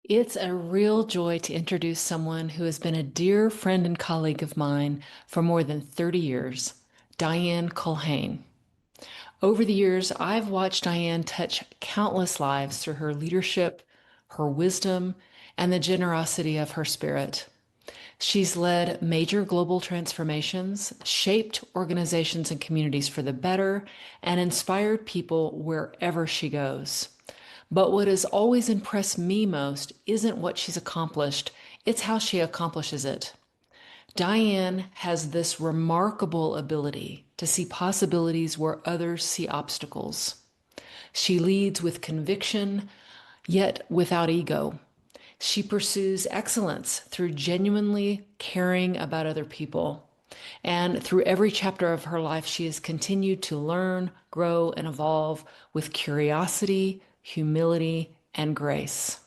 It's a real joy to introduce someone who has been a dear friend and colleague of mine for more than 30 years, Dianne Culhane. Over the years, I've watched Dianne touch countless lives through her leadership, her wisdom, and the generosity of her spirit. She's led major global transformations, shaped organizations and communities for the better, and inspired people wherever she goes. But what has always impressed me most isn't what she's accomplished, it's how she accomplishes it. Dianne has this remarkable ability to see possibilities where others see obstacles. She leads with conviction, yet without ego. She pursues excellence through genuinely caring about other people. And through every chapter of her life, she has continued to learn, grow, and evolve with curiosity, humility, and grace.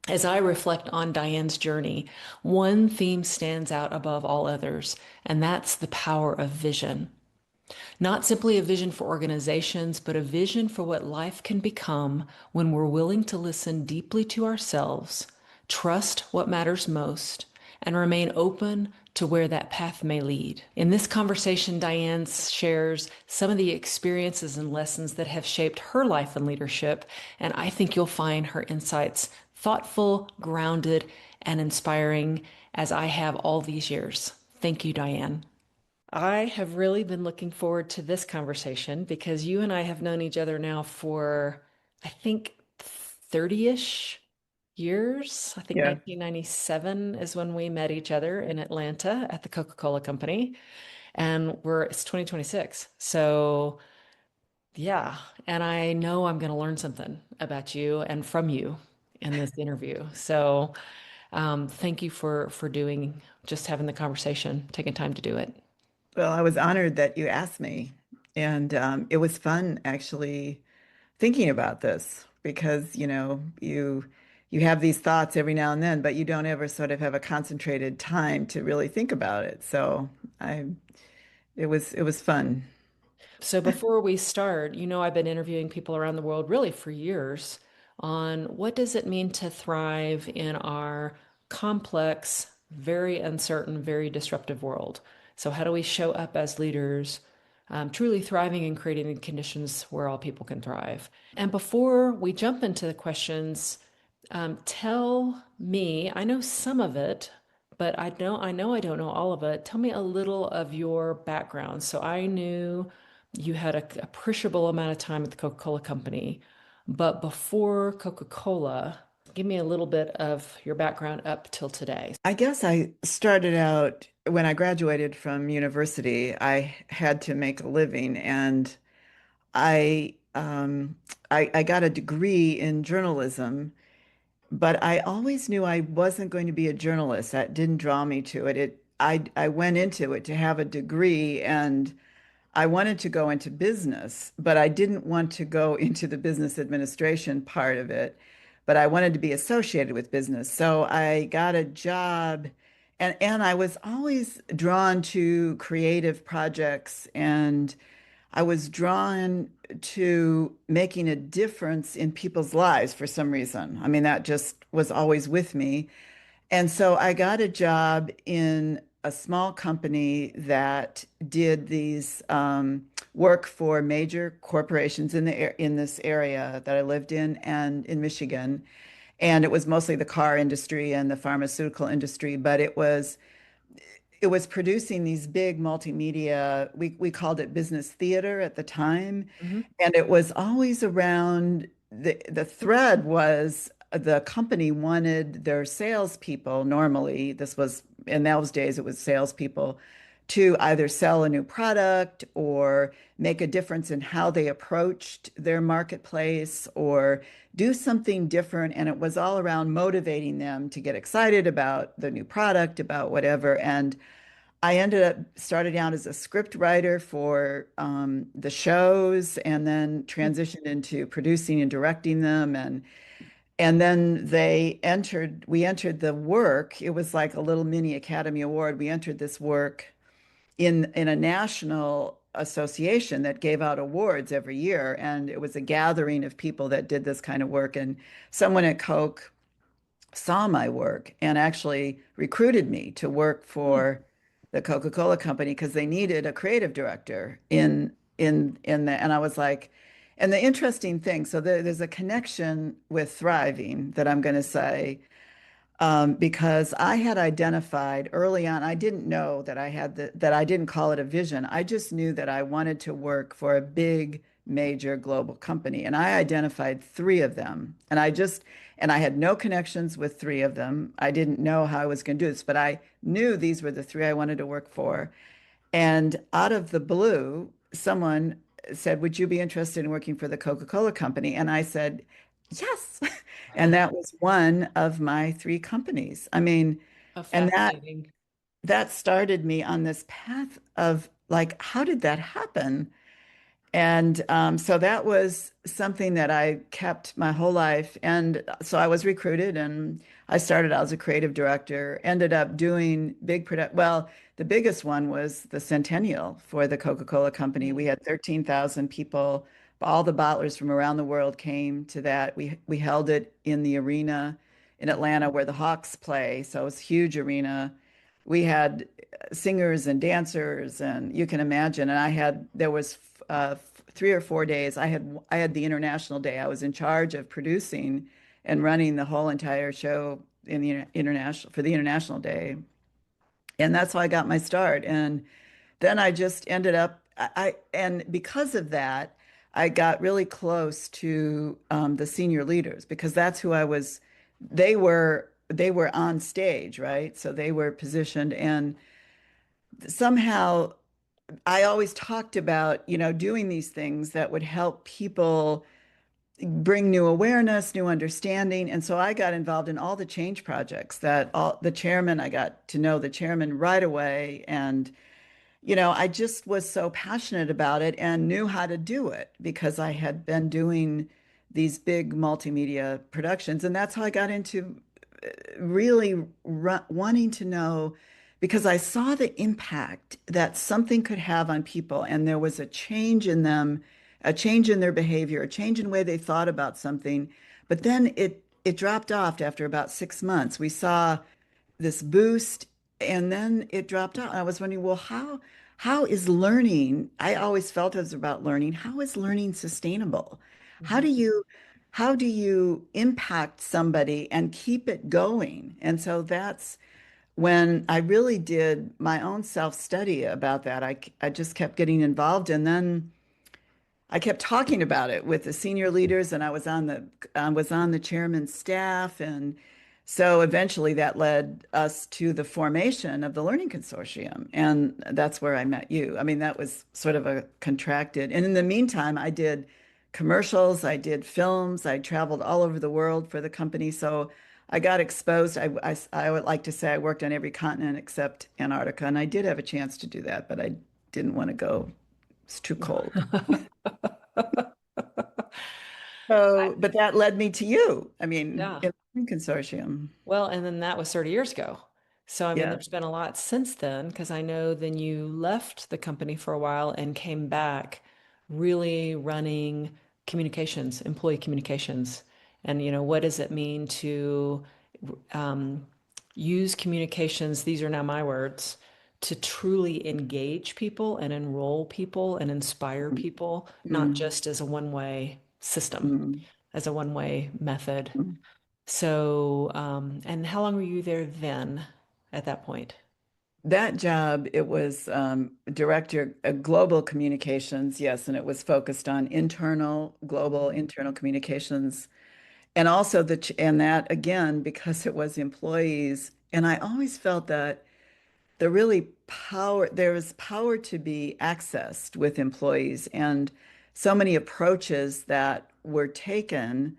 As I reflect on Diane's journey, one theme stands out above all others, and that's the power of vision. Not simply a vision for organizations, but a vision for what life can become when we're willing to listen deeply to ourselves, trust what matters most, and remain open to where that path may lead. In this conversation, Diane shares some of the experiences and lessons that have shaped her life and leadership, and I think you'll find her insights thoughtful, grounded, and inspiring as I have all these years. Thank you, Diane. I have really been looking forward to this conversation because you and I have known each other now for, I think, 30-ish years. I think Yeah. 1997 is when we met each other in Atlanta at the Coca-Cola Company, and it's 2026. So, yeah, and I know I'm going to learn something about you and from you in this interview. So, thank you for doing just having the conversation, taking time to do it. Well, I was honored that you asked me. And it was fun actually thinking about this because, you have these thoughts every now and then, but you don't ever sort of have a concentrated time to really think about it. So I it was fun. So before we start, I've been interviewing people around the world really for years on what does it mean to thrive in our complex, very uncertain, very disruptive world. So how do we show up as leaders, truly thriving and creating the conditions where all people can thrive? And before we jump into the questions, tell me, I know some of it, but I know I don't know all of it. Tell me a little of your background. So I knew you had a appreciable amount of time at the Coca-Cola Company, but before Coca-Cola, give me a little bit of your background up till today. I guess I started out when I graduated from university, I had to make a living and I got a degree in journalism. But I always knew I wasn't going to be a journalist. That didn't draw me to it. I went into it to have a degree and I wanted to go into business, but I didn't want to go into the business administration part of it, but I wanted to be associated with business. So I got a job and I was always drawn to creative projects and I was drawn to making a difference in people's lives for some reason. I mean, that just was always with me. And so I got a job in a small company that did these work for major corporations in this area that I lived in and in Michigan. And it was mostly the car industry and the pharmaceutical industry, but it was producing these big multimedia. We called it business theater at the time, Mhm. and it was always around the thread was the company wanted their salespeople. Normally, this was in those days, it was salespeople to either sell a new product or make a difference in how they approached their marketplace or do something different. And it was all around motivating them to get excited about the new product, about whatever. And I ended up started out as a script writer for the shows and then transitioned into producing and directing them and then we entered the work. It was like a little mini Academy Award. We entered this work in a national association that gave out awards every year and it was a gathering of people that did this kind of work and someone at Coke saw my work and actually recruited me to work Hmm. for the Coca-Cola Company because they needed a creative director in the and I was like, and the interesting thing, so there's a connection with thriving that I'm going to say because I had identified early on, I didn't know that that I didn't call it a vision. I just knew that I wanted to work for a big, major global company. And I identified three of them. And I had no connections with three of them. I didn't know how I was going to do this, but I knew these were the three I wanted to work for. And out of the blue, someone said, "Would you be interested in working for the Coca-Cola Company?" And I said, "Yes." And that was one of my three companies. I mean, Oh, and fascinating. that started me on this path of like, how did that happen? And so that was something that I kept my whole life. And so I was recruited and I started out as a creative director, ended up doing big product. Well, the biggest one was the centennial for the Coca-Cola Company. We Mm. had 13,000 people. All the bottlers from around the world came to that. We held it in the arena in Atlanta where the Hawks play. So it was a huge arena. We had singers and dancers, and you can imagine. And there was 3 or 4 days. I had the international day. I was in charge of producing and running the whole entire show in the international for the international day, and that's how I got my start. And then I just ended up, and because of that, I got really close to the senior leaders because that's who I was. They were on stage, right? So they were positioned, and somehow I always talked about, doing these things that would help people bring new awareness, new understanding. And so I got involved in all the change projects that all the chairman, I got to know the chairman right away. And, I just was so passionate about it and knew how to do it because I had been doing these big multimedia productions. And that's how I got into really wanting to know because I saw the impact that something could have on people, and there was a change in them, a change in their behavior, a change in the way they thought about something. But then it dropped off after about 6 months. We saw this boost, and then it dropped out. And I was wondering, well, how is learning? I always felt it was about learning. How is learning sustainable? How Mhm. do you how do you impact somebody and keep it going? And so that's when I really did my own self-study about that. I just kept getting involved, and then I kept talking about it with the senior leaders, and I was on the chairman's staff, and so eventually that led us to the formation of the Learning Consortium, and that's where I met you. I mean, that was sort of a contracted, and in the meantime, I did commercials, I did films, I traveled all over the world for the company, so I got exposed. I would like to say I worked on every continent except Antarctica, and I did have a chance to do that, but I didn't want to go. It's too cold. So, but that led me to you. I mean, Yeah. in the consortium. Well, and then that was 30 years ago. So, I mean, Yeah. there's been a lot since then because I know then you left the company for a while and came back really running communications, employee communications. And, what does it mean to um, use communications? These are now my words to truly engage people and enroll people and inspire people, not Mm, just as a one-way system, mm, as a one-way method. mm. So, and how long were you there then at that point? That job, it was director of global communications, yes, and it was focused on global internal communications, and also and that again because it was employees, and I always felt that there is power to be accessed with employees, and so many approaches that were taken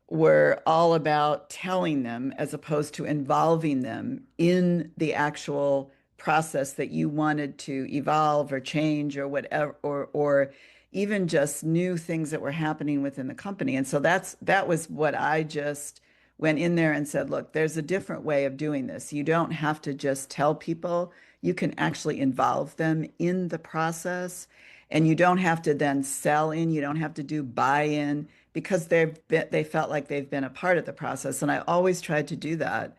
were all about telling them as opposed to involving them in the actual process that you wanted to evolve or change or whatever, or even just new things that were happening within the company. And so that was what I just went in there and said, look, there's a different way of doing this. You don't have to just tell people, you can actually involve them in the process. And you don't have to then sell in, you don't have to do buy-in because they felt like they've been a part of the process. And I always tried to do that.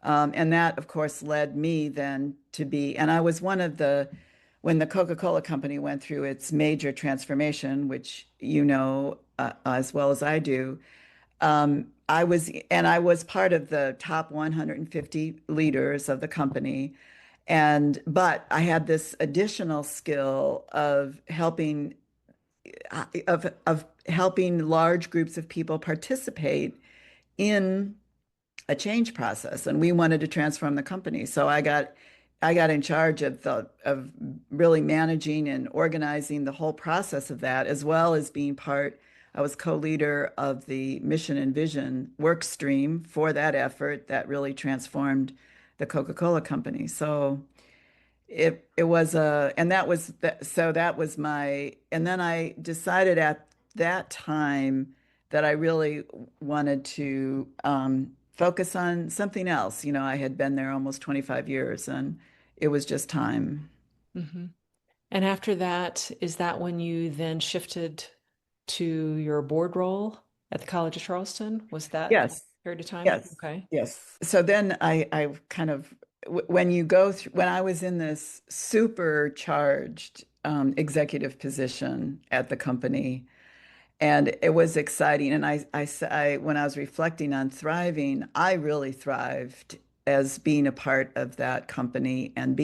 And that, of course, led me then to be, and I was one of when the Coca-Cola Company went through its major transformation, which you know as well as I do, I was part of the top 150 leaders of the company. But I had this additional skill of helping large groups of people participate in a change process, and we wanted to transform the company. So I got in charge of really managing and organizing the whole process of that, as well as being part. I was co-leader of the mission and vision work stream for that effort that really transformed the Coca-Cola Company. So it was a and that was so that was my and then I decided at that time that I really wanted to focus on something else. You know, I had been there almost 25 years and it was just time. Hmm. And after that, is that when you then shifted to your board role at the College of Charleston? Was that Yes. period of time? Yes. Okay. Yes. So then I kind of when you go through when I was in this supercharged executive position at the company. And it was exciting. And when I was reflecting on thriving, I really thrived as being a part of that company and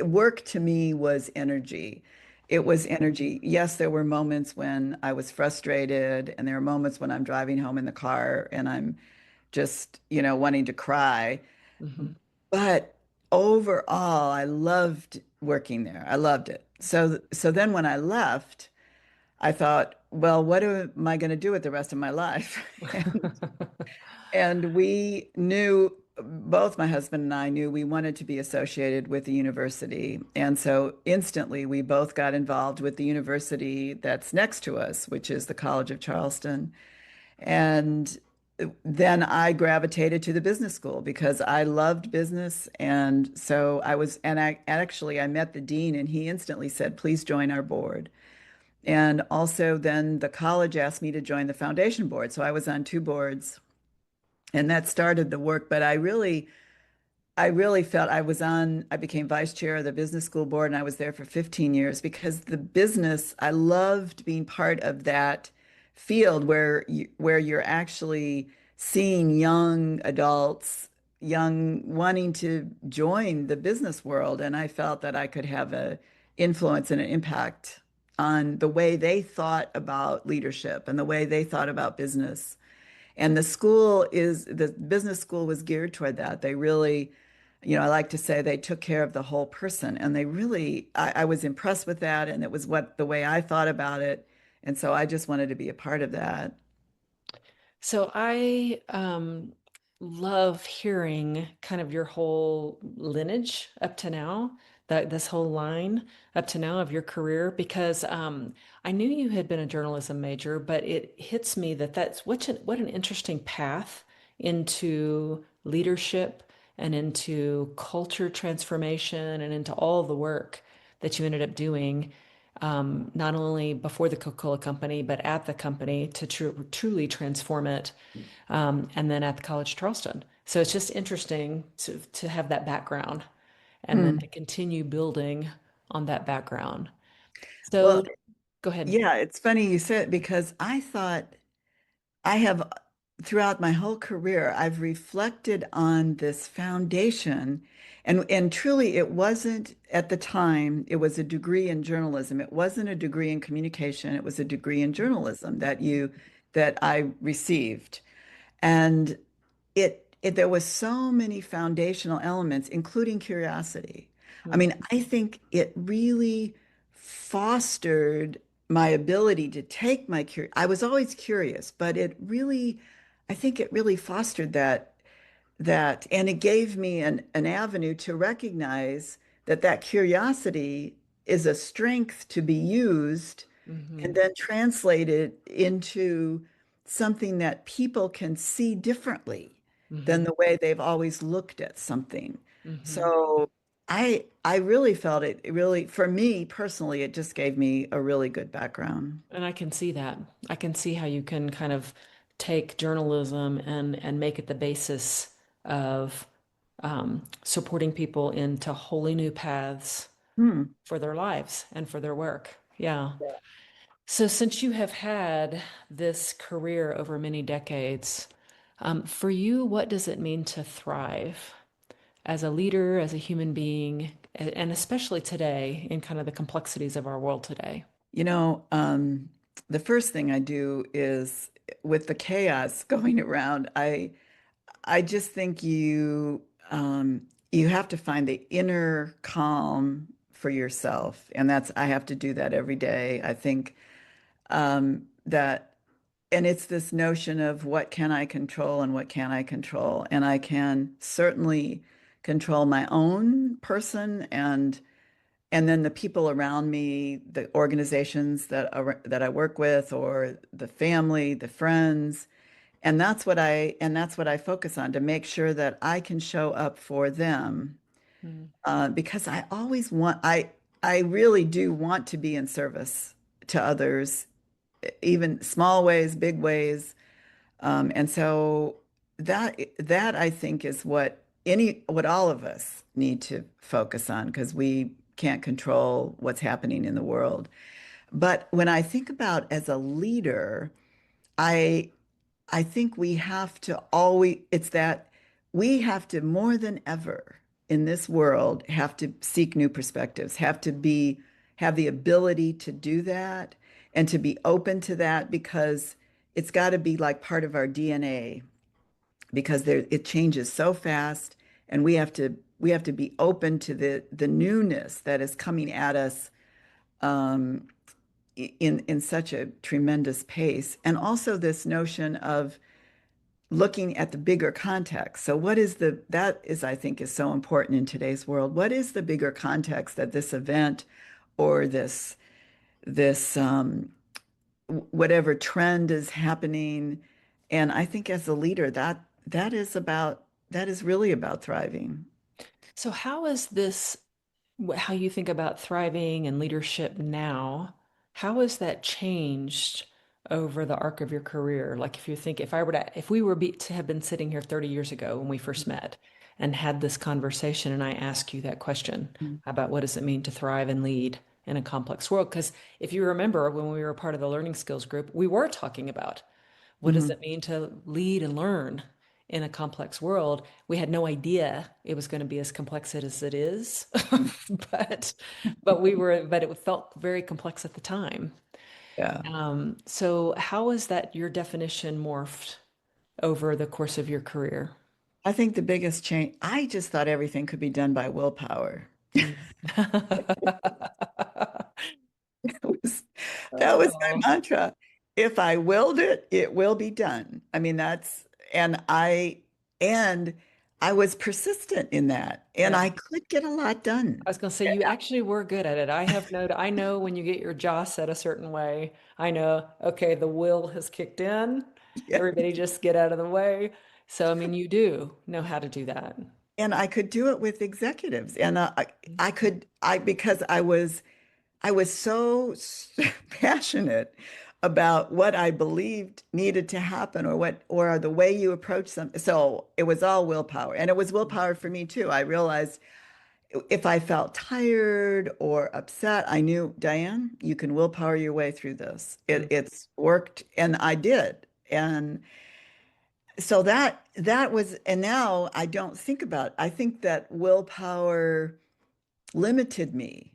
work to me was energy. It was energy. Yes, there were moments when I was frustrated, and there were moments when I'm driving home in the car and I'm just, wanting to cry. Hmm. But overall, I loved working there. I loved it. So then when I left, I thought, well, what am I going to do with the rest of my life? And we knew, both my husband and I knew we wanted to be associated with the university. And so instantly we both got involved with the university that's next to us, which is the College of Charleston. And then I gravitated to the business school because I loved business. And so I met the dean and he instantly said, please join our board. And also, then the college asked me to join the foundation board. So I was on two boards, and that started the work. But I really felt I became vice chair of the business school board, and I was there for 15 years because I loved being part of that field where you're actually seeing young adults, young wanting to join the business world. And I felt that I could have a influence and an impact on the way they thought about leadership and the way they thought about business. And the business school was geared toward that. They really, I like to say they took care of the whole person. And I was impressed with that. And it was the way I thought about it. And so I just wanted to be a part of that. So I love hearing kind of your whole lineage up to now, that this whole line up to now of your career, because I knew you had been a journalism major, but it hits me that that's what an interesting path into leadership and into culture transformation and into all the work that you ended up doing, not only before the Coca-Cola Company, but at the company to truly transform it, and then at the College of Charleston. So it's just interesting to have that background and then Hmm. to continue building on that background. Well, So go ahead. yeah, it's funny you said because I thought I have, throughout my whole career, I've reflected on this foundation. And truly, it wasn't at the time, it was a degree in journalism. It wasn't a degree in communication. It was a degree in journalism that I received. And there was so many foundational elements, including curiosity. I Mhm. mean, I think it really fostered my ability to take I was always curious, but I think it really fostered and it gave me an avenue to recognize that curiosity is a strength to be used and Mhm. then translated into something that people can see differently than Mhm. the way they've always looked at something. Mhm. So I really felt it really, for me personally, it just gave me a really good background. And I can see that. I can see how you can kind of take journalism and make it the basis of supporting people into wholly new paths Hmm. for their lives and for their work. Yeah. So since you have had this career over many decades, for you, what does it mean to thrive as a leader, as a human being, and especially today in kind of the complexities of our world today? You know, the first thing I do is with the chaos going around, I just think you have to find the inner calm for yourself. And that's I have to do that every day. I think that and it's this notion of what can I control and what can I control. And I can certainly control my own person and then the people around me, the organizations that I work with, or the family, the friends, and that's what I focus on to make sure that I can show up for them. Mm. Because I really do want to be in service to others, even small ways, big ways. And so that I think is what all of us need to focus on because we can't control what's happening in the world. But when I think about as a leader, I I think we have to always, it's that we have to more than ever in this world have to seek new perspectives, have the ability to do that and to be open to that because it's got to be like part of our DNA because it changes so fast and we have to be open to the newness that is coming at us um, in such a tremendous pace. And also this notion of looking at the bigger context. So that is, I think, is so important in today's world. What is the bigger context that this event or this whatever trend is happening? And I think as a leader, that is really about thriving. So, how is this, how you think about thriving and leadership now? How has that changed over the arc of your career? Like, if you think, if we were to have been sitting here 30 years ago when we first met and had this conversation, and I asked you that question about what does it mean to thrive and lead in a complex world? Because if you remember when we were part of the learning skills group, we were talking about what does Mhm. it mean to lead and learn in a complex world? We had no idea it was going to be as complex as it is, but but it felt very complex at the time. Yeah. So how is that your definition morphed over the course of your career? I think the biggest change, I just thought everything could be done by willpower. Mm. was that was Oh, my mantra. If I willed it, it will be done. I mean, and and I was persistent in that, and yeah. I could get a lot I done. was going to say you actually were good at it. I know when you get your jaw set a certain way, I know, okay, the will has kicked in. Yeah. Everybody just get out of the way. So, I mean, you do know how to do that. And I could do it with executives, and I could I because I was so passionate about what I believed needed to happen or the way you approach something. So it was all willpower. And it was willpower for me too. I realized if I felt tired or upset, I knew, Diane, you can willpower your way through this. Mm, It's worked and I did. And so that was, and now I don't think about, I think that willpower limited me,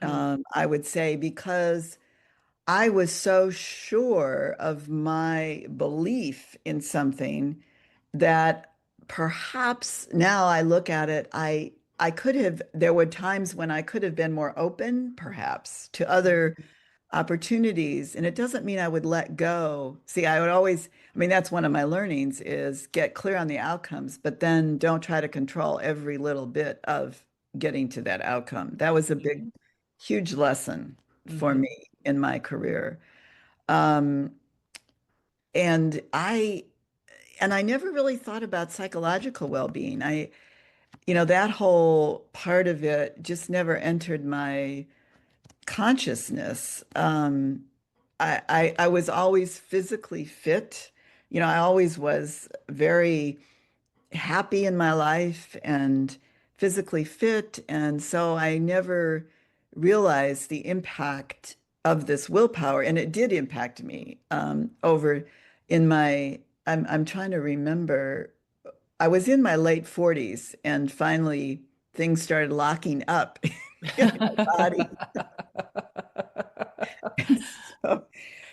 mm, I would say, because I was so sure of my belief in something that perhaps now I look at it, I could have, there were times when I could have been more open, perhaps, to other opportunities. And it doesn't mean I would let go. See, I would always, I mean, that's one of my learnings is get clear on the outcomes, but then don't try to control every little bit of getting to that outcome. That was a big, huge lesson for mhm. me in my career. Um, and I never really thought about psychological well-being. that whole part of it just never entered my consciousness. I was always physically fit. I always was very happy in my life and physically fit. And so I never realized the impact of this willpower. And it did impact me over in my, I'm trying to remember, I was in my late 40s and finally things started locking up in my body. And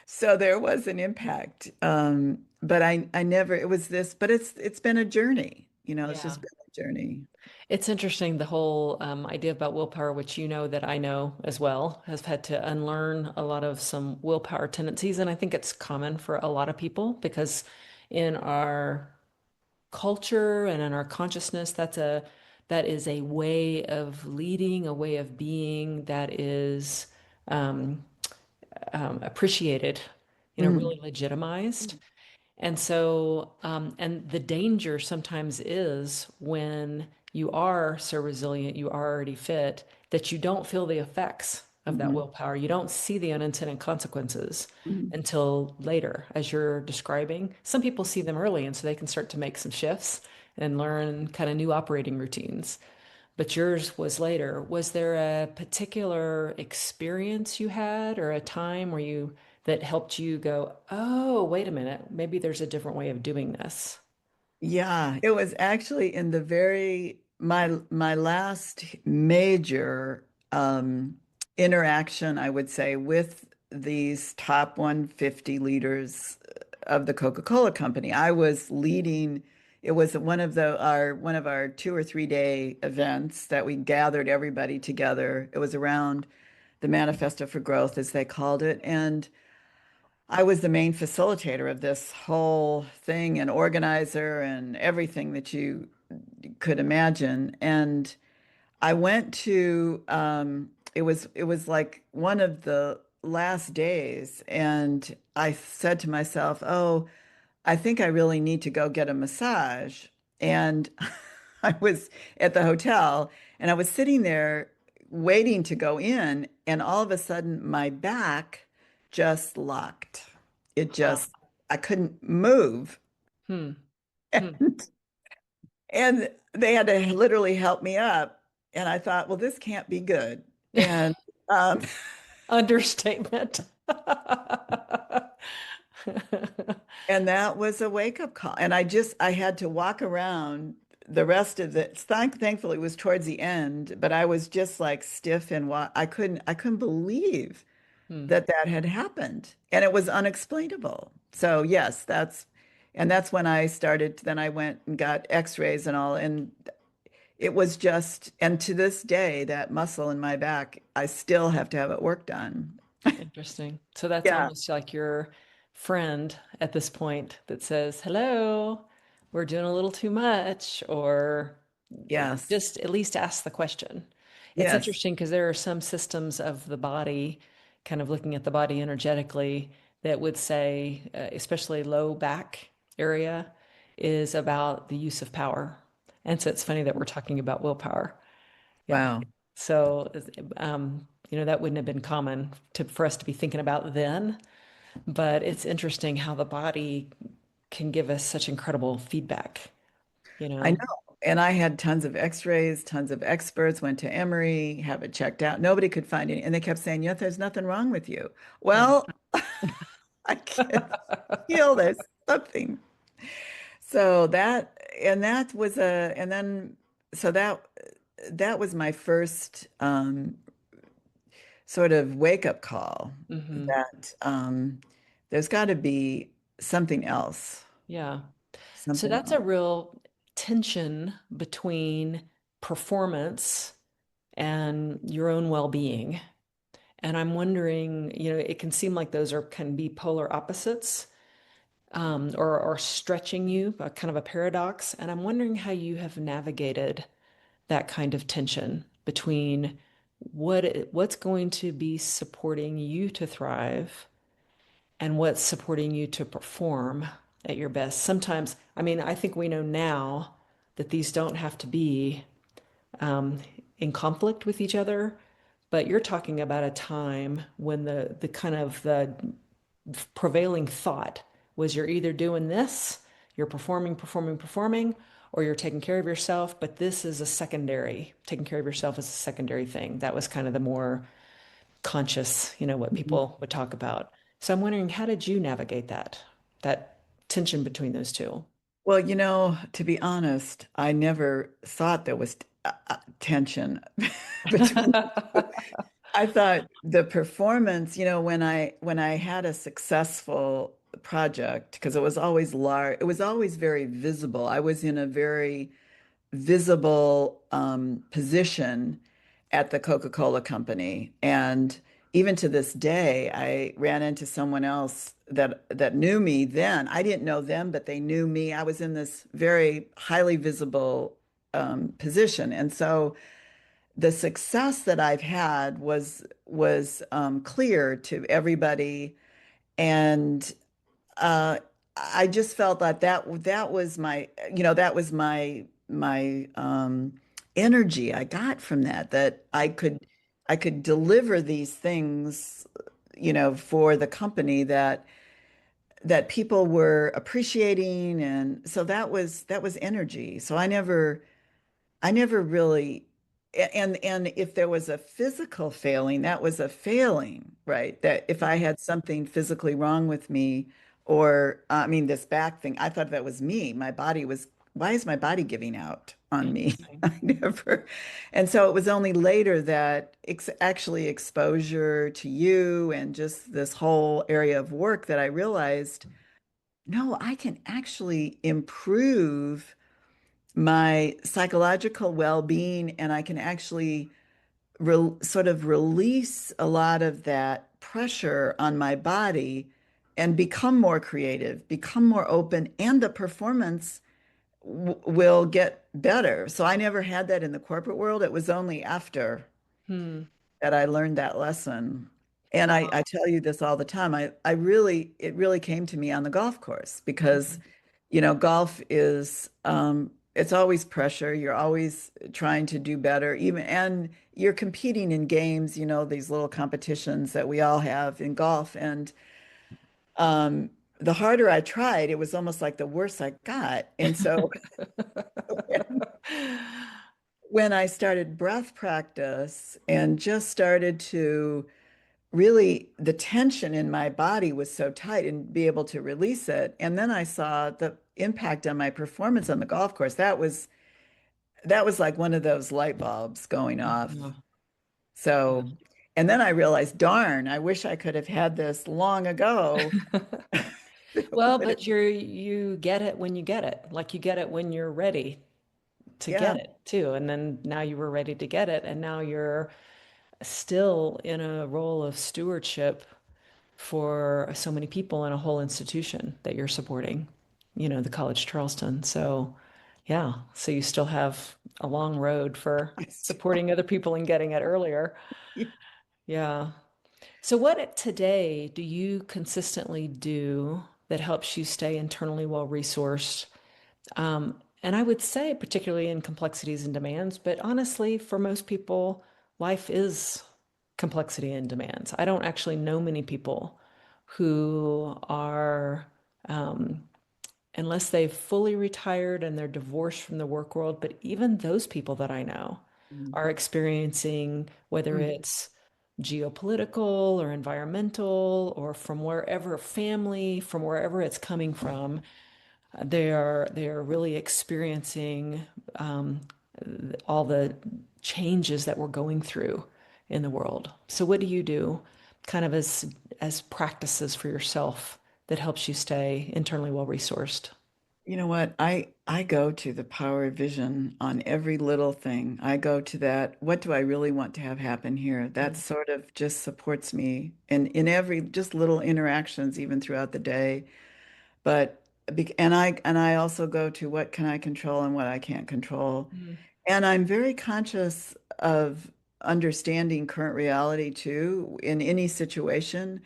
so there was an impact. But I never, it was this, but it's been a journey, it's Yeah. just been a journey. It's interesting, the whole idea about willpower, which you know that I know as well, has had to unlearn a lot of some willpower tendencies. And I think it's common for a lot of people because in our culture and in our consciousness, that is a way of leading, a way of being that is um, appreciated, Mm, really legitimized. And so, and the danger sometimes is when you are so resilient, you are already fit, that you don't feel the effects of that mhm, willpower. You don't see the unintended consequences mhm. until later, as you're describing. Some people see them early, and so they can start to make some shifts and learn kind of new operating routines. But yours was later. Was there a particular experience you had or a time where you that helped you go, oh, wait a minute, maybe there's a different way of doing this? Yeah, it was actually in the very my last major interaction, I would say, with these top 150 leaders of the Coca-Cola Company. I was leading, it was one of our 2 or 3 day events that we gathered everybody together. It was around the Manifesto for Growth, as they called it, and I was the main facilitator of this whole thing and organizer and everything that you could imagine. And I went to it was like one of the last days, and I said to myself, "Oh, I think I really need to go get a massage." And I was at the hotel and I was sitting there waiting to go in, and all of a sudden my back just locked. It Huh. just, I couldn't move. Hmm. Hmm. And they had to literally help me up. And I thought, well, this can't be good. And um, Understatement. And that was a wake-up call. And I had to walk around the rest of it. Thankfully, it was towards the end, but I was just like stiff and I couldn't believe Hmm. that that had happened. And it was unexplainable. So yes, and that's when I started, then I went and got x-rays and all. And it was just, and to this day, that muscle in my back, I still have to have it worked on. Interesting. So that's Yeah. almost like your friend at this point that says, hello, we're doing a little too much, or Yes. just at least ask the question. It's Yes. interesting because there are some systems of the body, kind of looking at the body energetically, that would say, especially low back area, is about the use of power. And so it's funny that we're talking about willpower. Yeah. Wow. So, that wouldn't have been common for us to be thinking about then, but it's interesting how the body can give us such incredible feedback, you I know? know. And I had tons of x-rays, tons of experts, went to Emory, have it checked out. Nobody could find any. And they kept saying, yeah, there's nothing wrong with you. Hmm. Well, I can feel there's something. So that was and then, so that was my first sort of wake-up call Hmm. that there's got to be something else, Yeah. So something that's a else. real tension between performance and your own well-being. And I'm wondering, it can seem like those can be polar opposites, or stretching you, kind of a paradox. And I'm wondering how you have navigated that kind of tension between what's going to be supporting you to thrive and what's supporting you to perform at your best. Sometimes, I mean, I think we know now that these don't have to be um, in conflict with each other. But you're talking about a time when the kind of the prevailing thought was you're either doing this, you're performing, performing, performing, or you're taking care of yourself. But this is a secondary, taking care of yourself is a secondary thing. That was kind of the more conscious, what people would talk about. So I'm wondering, how did you navigate that tension between those two? Well, to be honest, I never thought there was tension between the two. I thought the performance, when I had a successful project, because it was always large, it was always very visible. I was in a very visible position at the Coca-Cola Company. And even to this day, I ran into someone else that knew me then. I didn't know them, but they knew me. I was in this very highly visible position. And so the success that I've had was clear to everybody. And I just felt that was my energy I got from that I could deliver these things, for the company that people were appreciating, and so that was energy. So I never really, and if there was a physical failing, that was a failing, right? That if I had something physically wrong with me, or I mean, this back thing, I thought that was me. Why is my body giving out on me? Interesting. I never, and so it was only later that actually exposure to you and just this whole area of work that I realized, no, I can actually improve my psychological well-being, and I can actually sort of release a lot of that pressure on my body and become more creative, become more open, and the performance will get better. So I never had that in the corporate world. It was only after Hmm. that I learned that lesson. And I Wow. tell you this all the time. It really came to me on the golf course because, golf is, it's always pressure. You're always trying to do better, and you're competing in games, these little competitions that we all have in golf. And um, the harder I tried, it was almost like the worse I got. And so when I started breath practice and just started to really, the tension in my body was so tight and be able to release it. And then I saw the impact on my performance on the golf course. That was like one of those light bulbs going off. Yeah. So, and then I realized, darn, I wish I could have had this long ago. Well, But but you get it when you get it. Like you get it when you're ready to yeah, get it too. And then now you were ready to get it, and now you're still in a role of stewardship for so many people in a whole institution that you're supporting, the College Charleston. So, yeah, so you still have a long road for I still, supporting other people and getting it earlier. Yeah. So, what today do you consistently do that helps you stay internally well resourced? And I would say, particularly in complexities and demands, but honestly, for most people, life is complexity and demands. I don't actually know many people who are, um, unless they've fully retired and they're divorced from the work world, but even those people that I know are experiencing, whether Mm. it's geopolitical or environmental or from wherever family, from wherever it's coming from, they are really experiencing um, all the changes that we're going through in the world. So what do you do kind of as practices for yourself that helps you stay internally well resourced? You know what? I go to the power of vision on every little thing. I go to that. What do I really want to have happen here? That Mm. sort of just supports me in every just little interactions, even throughout the day. But and I also go to what can I control and what I can't control. Mm. And I'm very conscious of understanding current reality too in any situation.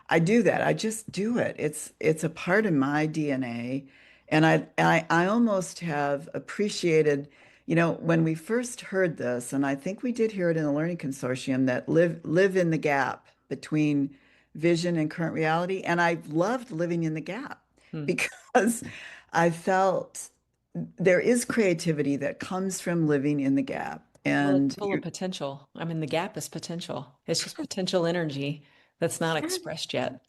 I do that. I just do it. It's a part of my DNA. And I almost have appreciated, when we first heard this, and I think we did hear it in the Learning Consortium, that live in the gap between vision and current reality. And I've loved living in the gap Hmm. because I felt there is creativity that comes from living in the gap. Well, And it's full of potential. I mean, the gap is potential. It's just potential energy that's not yeah, expressed yet.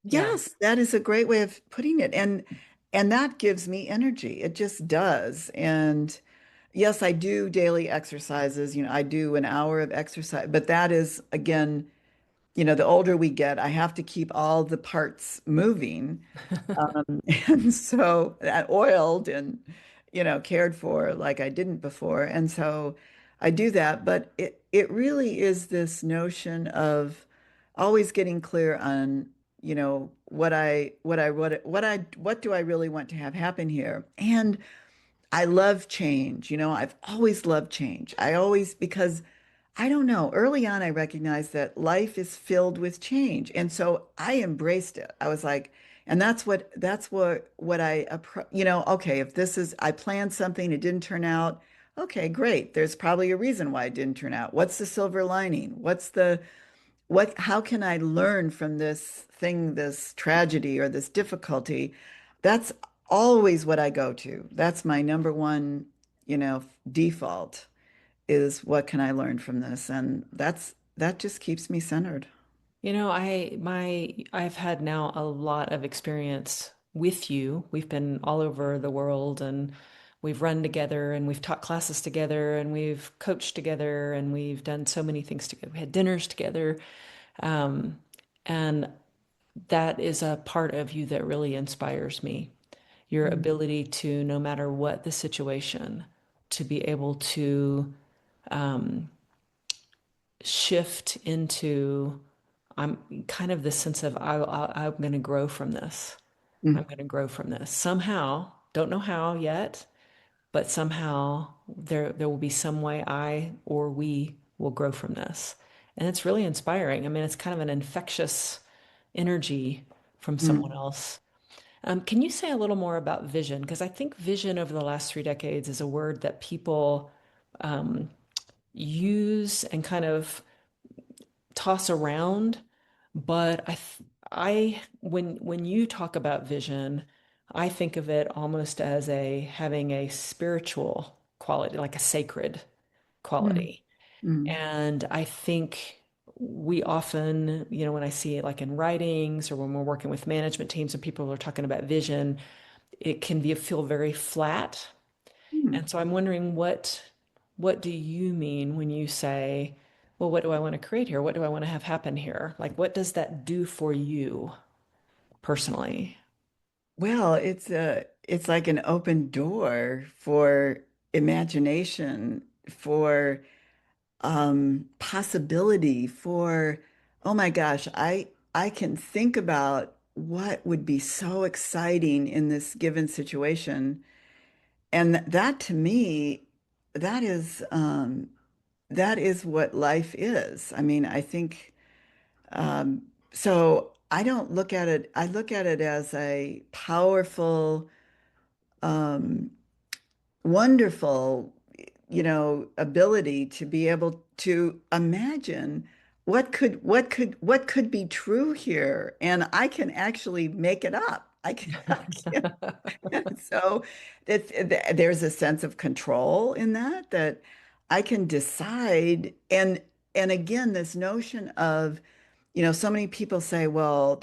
Yeah. yes, that is a great way of putting it. And that gives me energy. It just does. And yes, I do daily exercises. I do an hour of exercise, but that is again, the older we get, I have to keep all the parts moving. And so oiled and, cared for like I didn't before. And so I do that, but it really is this notion of always getting clear on, what do I really want to have happen here? And I love change. I've always loved change. Because I don't know, early on, I recognized that life is filled with change. And so I embraced it. I was like, and what okay, if I planned something, it didn't turn out. Okay, great. There's probably a reason why it didn't turn out. What's the silver lining? How can I learn from this thing, this tragedy or this difficulty? That's always what I go to. That's my number one, default is what can I learn from this? And that just keeps me centered. I've had now a lot of experience with you. We've been all over the world and we've run together and we've taught classes together and we've coached together and we've done so many things together. We had dinners together. Um, and that is a part of you that really inspires me. Your Mm, ability to, no matter what the situation, to be able to um, shift into I'm kind of the sense of I'm going to grow from this. I'm mm, going to grow from this somehow. Don't know how yet, but somehow there will be some way I or we will grow from this. And it's really inspiring. I mean, it's kind of an infectious energy from someone mm, else. Can you say a little more about vision? Because I think vision over the last 3 decades is a word that people um, use and kind of toss around, but when you talk about vision, I think of it almost as a having a spiritual quality, like a sacred mm, quality. mm, And I think we often, when I see it like in writings or when we're working with management teams and people are talking about vision, it can feel very flat. mm. And so I'm wondering what do you mean when you say, well, what do I want to create here? What do I want to have happen here? Like what does that do for you personally? Well, it's like an open door for imagination, for possibility, for oh my gosh, I can think about what would be so exciting in this given situation. And that to me, that is um, that is what life is. I mean, I think so. I don't look at it. I look at it as a powerful, um, wonderful, ability to be able to imagine what could be true here, and I can actually make it up. So there's a sense of control in that I can decide. And again, this notion of, so many people say, well,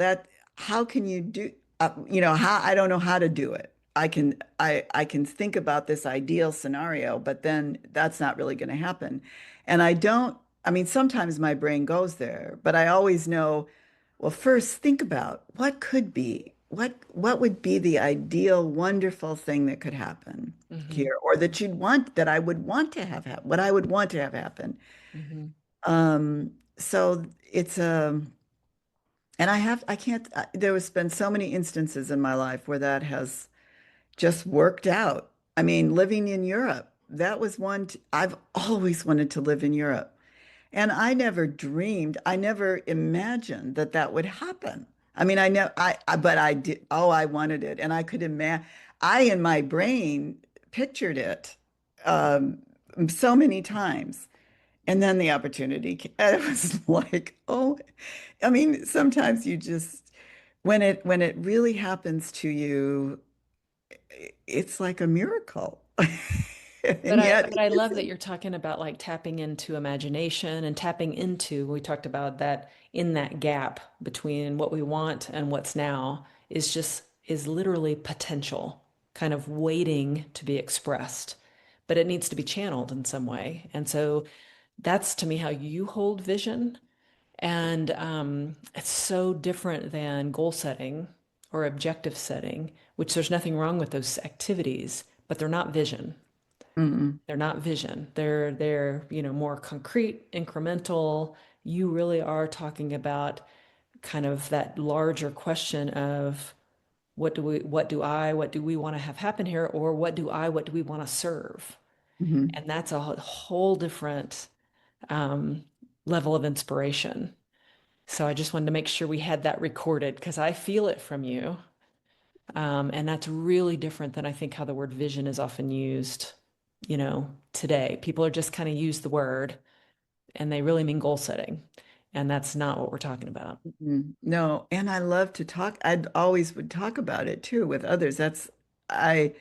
how can you do, how I don't know how to do it. I can think about this ideal scenario, but then that's not really going to happen. And I mean, sometimes my brain goes there, but I always know, well, first think about what could be, what would be the ideal, wonderful thing that could happen Hmm. here, or that I would want to have happen, what I would want to have happen. Hmm. So it's and I can't, there has been so many instances in my life where that has just worked out. I mean, living in Europe, that was I've always wanted to live in Europe. And I never imagined that that would happen. I mean, I know but I did, oh, I wanted it. And I could imagine, in my brain, pictured it um, so many times. And then the opportunity, and it was like, oh, I mean, sometimes you just, when it really happens to you, it's like a miracle. But And I yet but it I love that isn't. you're talking about like tapping into imagination and tapping into, we talked about that in that gap between what we want and what's now is literally potential, kind of waiting to be expressed. But it needs to be channeled in some way. And so that's to me how you hold vision. And it's so different than goal setting or objective setting, which there's nothing wrong with those activities, but they're not vision. Mm, They're not vision. They're, more concrete, incremental. You really are talking about kind of that larger question of what do we want to have happen here, or what do we want to serve? mhm. And that's a whole different um, level of inspiration. So I just wanted to make sure we had that recorded because I feel it from you. And that's really different than I think how the word vision is often used, today. People are just kind of use the word and they really mean goal setting. And that's not what we're talking about. No, and I love to talk. I'd always would talk about it too with others. I,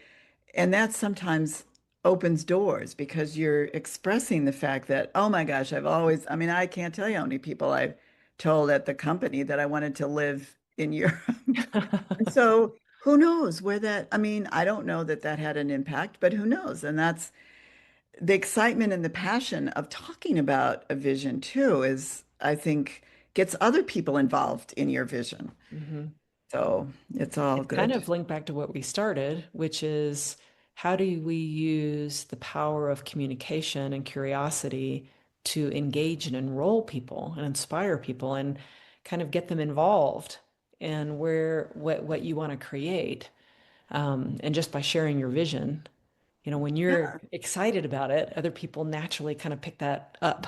and that sometimes opens doors because you're expressing the fact that, oh my gosh, I mean, I can't tell you how many people I've told at the company that I wanted to live in Europe. And so who knows where that, I mean, I don't know that that had an impact, but who knows? And that's the excitement and the passion of talking about a vision too is, I think, gets other people involved in your vision. Mhm. So it's all It's kind good. of linked back to what we started, which is how do we use the power of communication and curiosity to engage and enroll people and inspire people and kind of get them involved in what you want to create. And just by sharing your vision, when you're Yeah. excited about it, other people naturally kind of pick that up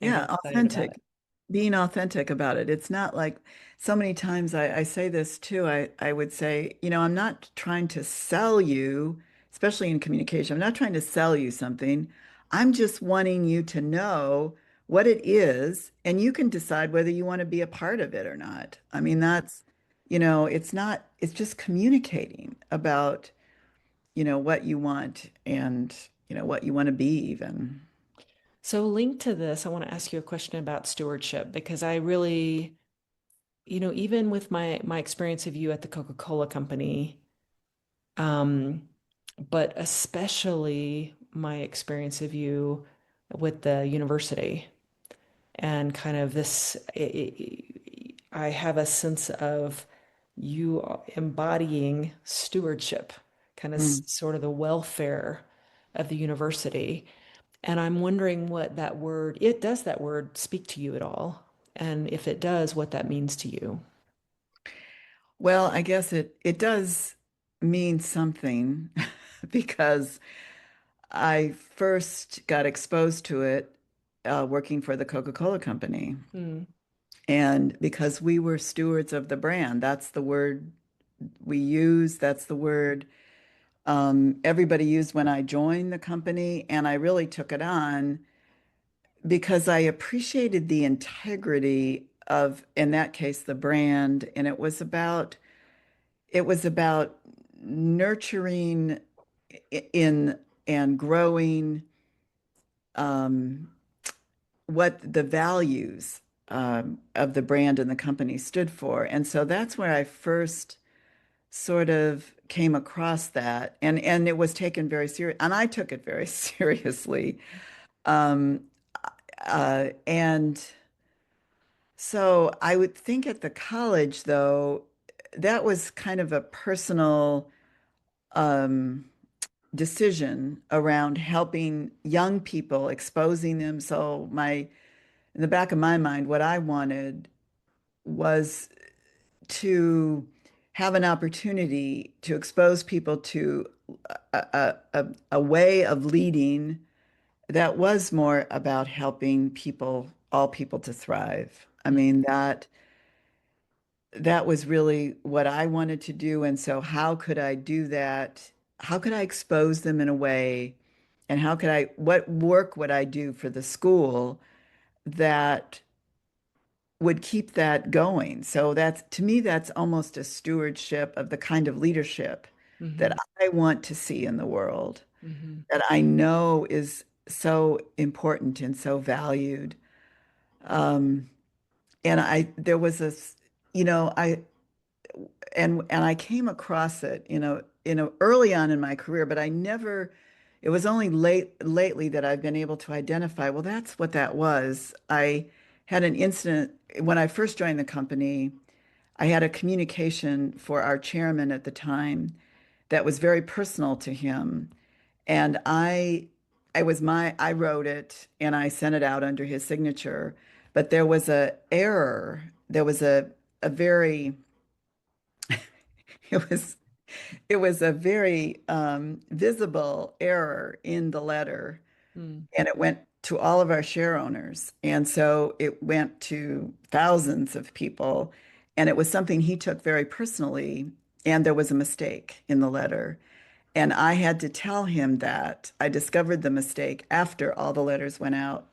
and get Yeah, excited about it. authentic, being authentic about it. It's not like so many times I say this too. I would say, I'm not trying to sell you, especially in communication. I'm not trying to sell you something. I'm just wanting you to know what it is, and you can decide whether you want to be a part of it or not. I mean, that's, it's not, it's just communicating about, what you want and, what you want to be even. So, linked to this, I want to ask you a question about stewardship because I really, even with my experience of you at the Coca-Cola Company, um, but especially my experience of you with the university and kind of this, I have a sense of you embodying stewardship, kind of Mm. sort of the welfare of the university. And I'm wondering does that word speak to you at all? And if it does, what that means to you. Well, I guess it does mean something because I first got exposed to it working for the Coca-Cola Company. Hmm. And because we were stewards of the brand, that's the word we use. That's the word everybody used when I joined the company. And I really took it on because I appreciated the integrity of, in that case, the brand. And it was about nurturing in and growing um, what the values of the brand and the company stood for. And so that's where I first sort of came across that. And it was taken very serious. And I took it very seriously. Um, and so I would think at the college, though, that was kind of a personal um, decision around helping young people, exposing them. So in the back of my mind, what I wanted was to have an opportunity to expose people to a way of leading that was more about helping people, all people to thrive. I mean, that that was really what I wanted to do. And so how could I do that? How could I expose them in a way? And what work would I do for the school that would keep that going? So that's, to me, that's almost a stewardship of the kind of leadership that Hmm. I want to see in the world, Hmm. that I know is so important and so valued. Um, and there was this, you know, and I came across it, early on in my career, but it was only lately that I've been able to identify, well, that's what that was. I had an incident when I first joined the company. I had a communication for our chairman at the time that was very personal to him. And I wrote it and I sent it out under his signature, but there was a error. There was a very, it was it was a very visible error in the letter, Mm. and it went to all of our share owners. And so it went to thousands of people, and it was something he took very personally. And there was a mistake in the letter. And I had to tell him that. I discovered the mistake after all the letters went out.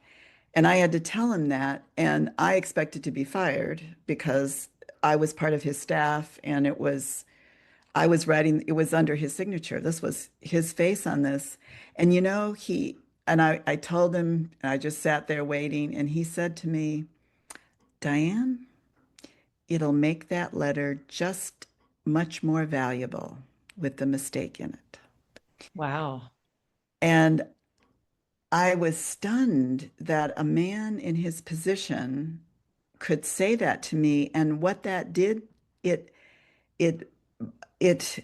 And I had to tell him that. And I expected to be fired because I was part of his staff and I was writing, it was under his signature. This was his face on this. And I told him, and I just sat there waiting, and he said to me, Dianne, it'll make that letter just much more valuable with the mistake in it. Wow. And I was stunned that a man in his position could say that to me. And what that did, it, it, it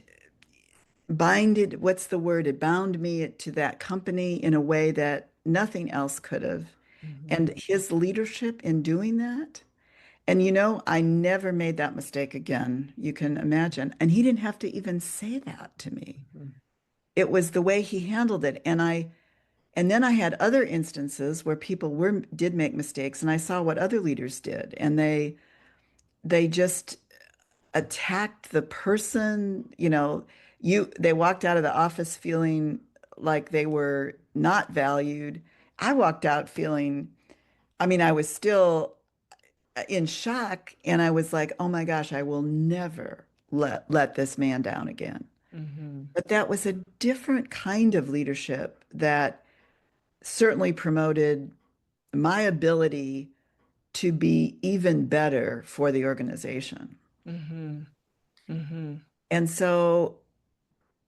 what's the word? It bound me to that company in a way that nothing else could have. Hmm. And his leadership in doing that. And I never made that mistake again, you can imagine. And he didn't have to even say that to me. Hmm. It was the way he handled it. And then I had other instances where people did make mistakes, and I saw what other leaders did, and they just attacked the person, they walked out of the office feeling like they were not valued. I walked out feeling, I mean, I was still in shock, and I was like, "Oh my gosh, I will never let this man down again." Hmm. But that was a different kind of leadership that certainly promoted my ability to be even better for the organization. Hmm. Hmm. And so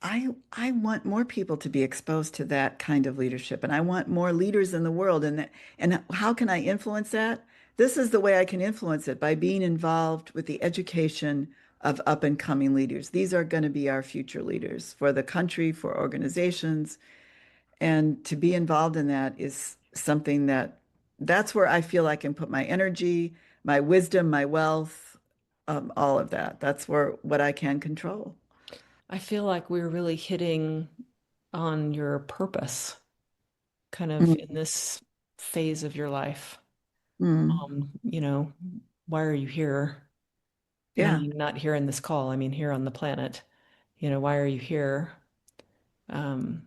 I want more people to be exposed to that kind of leadership, and I want more leaders in the world. And how can I influence that? This is the way I can influence it, by being involved with the education of up and coming leaders. These are going to be our future leaders for the country, for organizations, and to be involved in that is something that's where I feel I can put my energy, my wisdom, my wealth, all of that. That's where what I can control. I feel like we're really hitting on your purpose kind of in Mm, this phase of your life. mm, You know, why are you here? And I yeah. mean, not here in this call, I mean, here on the planet. Why are you here? Um,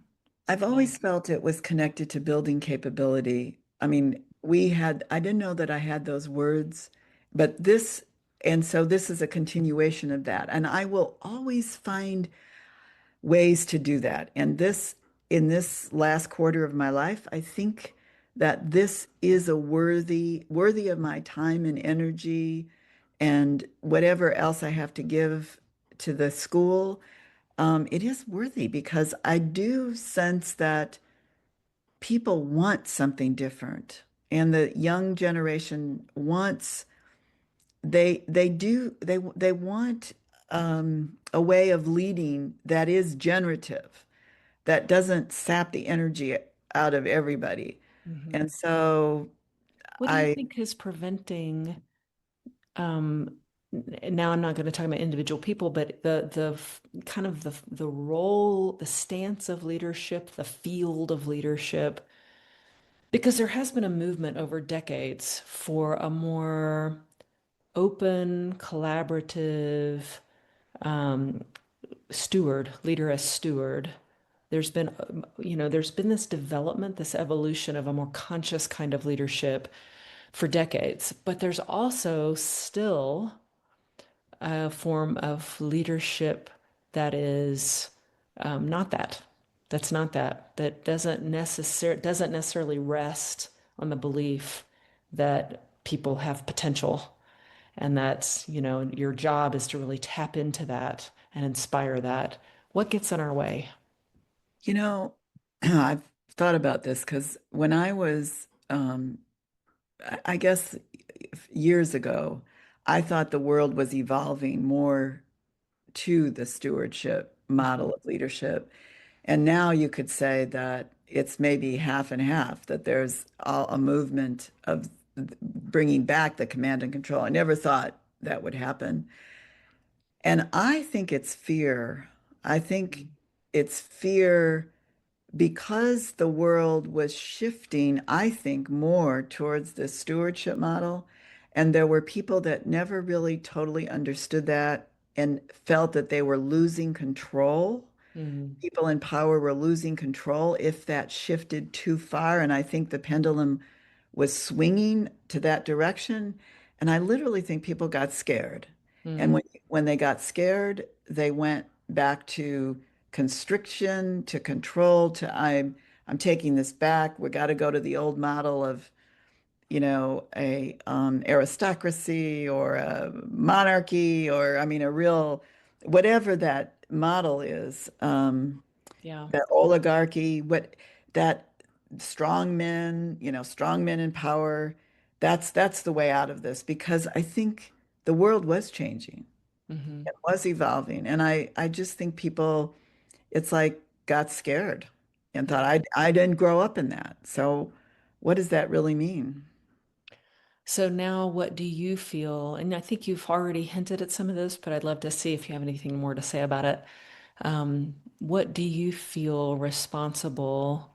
I've and always felt it was connected to building capability. I mean, I didn't know that I had those words, but and so this is a continuation of that. And I will always find ways to do that. In this last quarter of my life, I think that this is a worthy of my time and energy and whatever else I have to give to the school. It is worthy because I do sense that people want something different, and the young generation wants they want a way of leading that is generative, that doesn't sap the energy out of everybody. mhm. And so What do you I think is preventing, um, now I'm not going to talk about individual people, but kind of the role, the stance of leadership, the field of leadership, because there has been a movement over decades for a more open, collaborative um, steward, leader as steward. There's been this development, this evolution of a more conscious kind of leadership for decades, but there's also still a form of leadership that is not that. That's not that. That doesn't necessarily rest on the belief that people have potential, and that's, your job is to really tap into that and inspire that. What gets in our way? You know, I've thought about this because when I was, I guess years ago, I thought the world was evolving more to the stewardship model of leadership. And now you could say that it's maybe half and half, that there's a movement of bringing back the command and control. I never thought that would happen. And I think it's fear. I think it's fear because the world was shifting, I think, more towards this stewardship model. And there were people that never really totally understood that and felt that they were losing control. Mm-hmm. People in power were losing control if that shifted too far. And I think the pendulum was swinging to that direction. And I literally think people got scared. And Mm-hmm. when they got scared, they went back to constriction, to control, to I'm taking this back. We got to go to the old model of, a aristocracy or a monarchy, or I mean a real whatever that model is. Yeah. That oligarchy, what that strong men in power, that's the way out of this because I think the world was changing. Mm-hmm. It was evolving. And I just think people, it's like got scared and thought Yeah. I didn't grow up in that. So what does that really mean? So now what do you feel? And I think you've already hinted at some of this, but I'd love to see if you have anything more to say about it. What do you feel responsible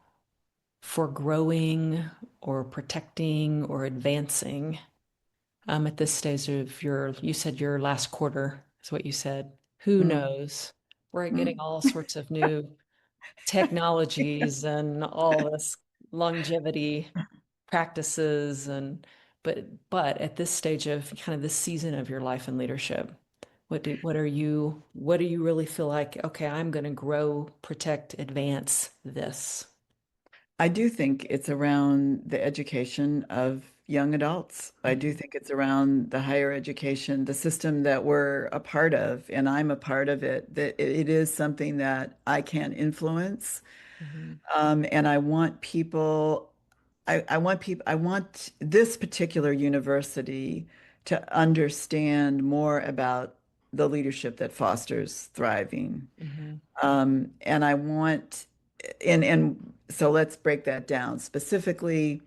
for growing or protecting or advancing at this stage of you said your last quarter is what you said. Who Mm, knows? We're getting mm. all sorts of new technologies and all this longevity practices and but at this stage of kind of this season of your life and leadership, what do you really feel like, okay, I'm going to grow, protect, advance this? I do think it's around the education of young adults. I do Hmm. think it's around the higher education, the system that we're a part of, and I'm a part of it, that it is something that I can influence. Hmm. And I want people, I want this particular university to understand more about the leadership that fosters thriving. Hmm. And I want, and so let's break that down. Specifically,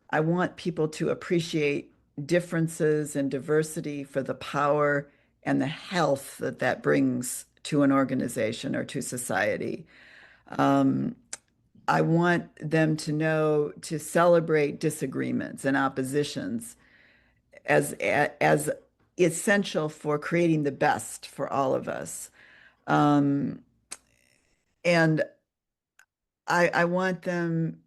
I want people to appreciate differences and diversity for the power and the health that that brings to an organization or to society. Um, I want them to know to celebrate disagreements and oppositions as essential for creating the best for all of us. Um, and I want them,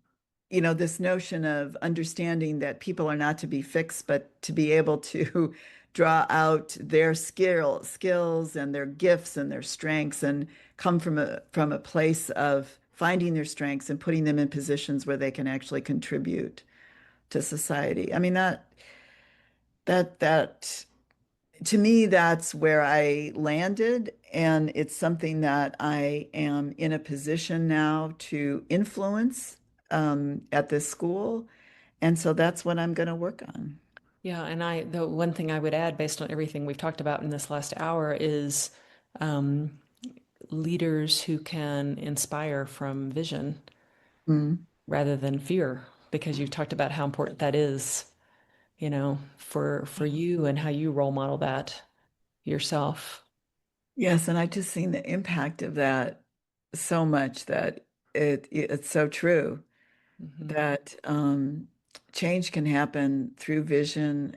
this notion of understanding that people are not to be fixed, but to be able to draw out their skills and their gifts and their strengths and come from a place of finding their strengths and putting them in positions where they can actually contribute to society. I mean, that to me, that's where I landed. And it's something that I am in a position now to influence at this school. And so that's what I'm going to work on. Yeah, and the one thing I would add based on everything we've talked about in this last hour is um, leaders who can inspire from vision Mm. rather than fear, because you've talked about how important that is, for you and how you role model that yourself. Yes, and I just seen the impact of that so much that it's so true Hmm. that change can happen through vision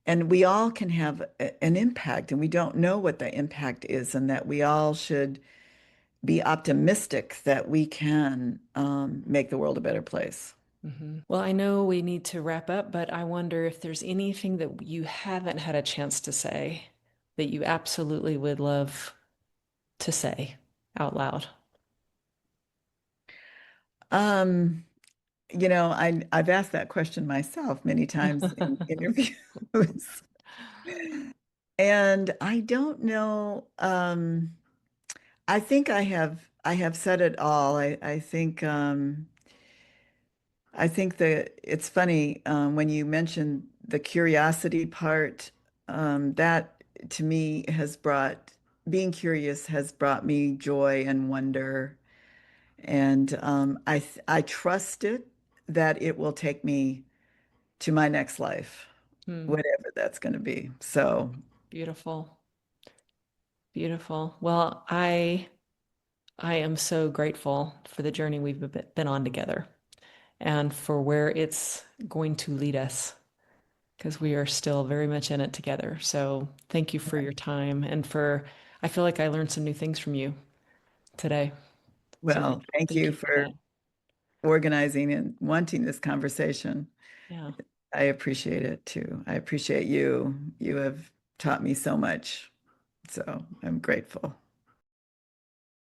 And we all can have an impact, and we don't know what the impact is, and that we all should be optimistic that we can make the world a better place. Well, I know we need to wrap up, but I wonder if there's anything that you haven't had a chance to say that you absolutely would love to say out loud. Um, I've asked that question myself many times in interviews. And I don't know. I think I have said it all. I think that it's funny when you mentioned the curiosity part, that to me has brought being curious has brought me joy and wonder. And I trust it that it will take me to my next life, Hmm, whatever that's going to be. So, beautiful. Beautiful. Well, I am so grateful for the journey we've been on together and for where it's going to lead us because we are still very much in it together. So thank you for your time and I feel like I learned some new things from you today. So well, thank thank you you for for that. organizing and wanting this conversation. Yeah. I appreciate it too. I appreciate you. You have taught me so much. So I'm grateful.